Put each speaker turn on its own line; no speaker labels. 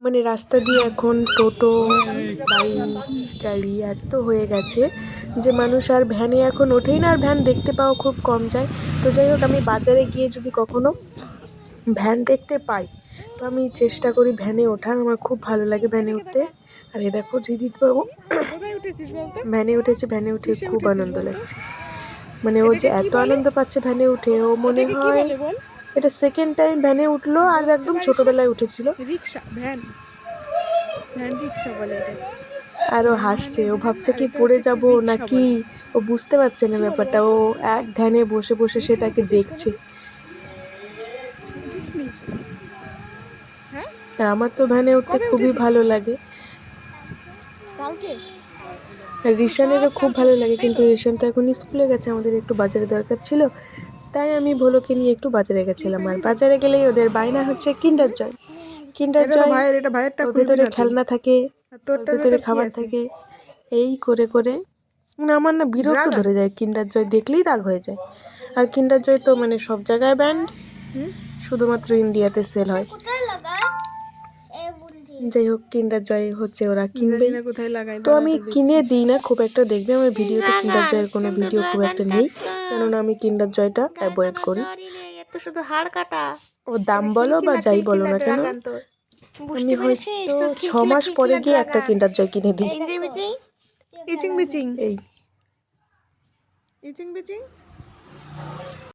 মানে রাস্তা দিয়ে এখন টোটো, বাইক, গাড়ি এত হয়ে গেছে যে মানুষ আর ভ্যানে এখন ওঠেই না, আর ভ্যান দেখতে পাওয়া খুব কম যায়। তো যাই হোক, আমি বাজারে গিয়ে যদি কখনো ভ্যান দেখতে পাই তো আমি চেষ্টা করি ভ্যানে ওঠার। আমার খুব ভালো লাগে ভ্যানে উঠতে। আর এ দেখো জিদিত বাবু ভ্যানে উঠেছে, ভ্যানে উঠে খুব আনন্দ লাগছে। মানে ও যে এত আনন্দ পাচ্ছে ভ্যানে উঠে, ও মনে হয় এটা সেকেন্ড টাইম ভ্যানে উঠলো, আর একদম ছোটবেলায় উঠেছিল।
রিক্সা, ভ্যান ভ্যান রিক্সা বলে এটা।
আর ও হাসছে, ও ভাবছে কি পড়ে যাব নাকি, ও বুঝতে পারছে না ব্যাপারটা। ও এক ধ্যানে বসে বসে সেটাকে দেখছে। আর আমার তো ভ্যানে উঠতে খুবই ভালো লাগে। আর রিশানেরও খুব ভালো লাগে, কিন্তু রিশান তো এখন স্কুলে গেছে, আমাদের একটু বাজারে দরকার ছিল, তাই আমি ভোলোকে নিয়ে একটু বাজারে গেছিলাম। আর বাজারে গেলেই ওদের বায়না হচ্ছে কিন্ডার জয়। কিন্ডার জয়, ওর ভেতরে খেলনা থাকে, ওর ভেতরে খাবার থাকে। এই করে করে মানে আমার না বিরক্ত ধরে যায়, কিন্ডার জয় দেখলেই রাগ হয়ে যায়। আর কিন্ডার জয় তো মানে সব জায়গায় ব্যান্ড, শুধুমাত্র ইন্ডিয়াতে সেল হয়। যাই হোক, কিন্ডার জয় হচ্ছে ওরা কিনবে, তো আমি কিনে দিই না খুব একটা। দেখবে আমার ভিডিওতে কিন্ডার জয়ের কোনো ভিডিও খুব একটা নেই, কেননা আমি কিন্ডার জয়টা অ্যাভয়েড করি।
শুধু হাড় কাটা
ও দাম বলো বা যাই বলো না কেন, আমি হয়তো 6 মাস পরে গিয়ে একটা কিন্ডার জয় কিনে দিই।
ইচিং বিচিং
এই
ইচিং বিচিং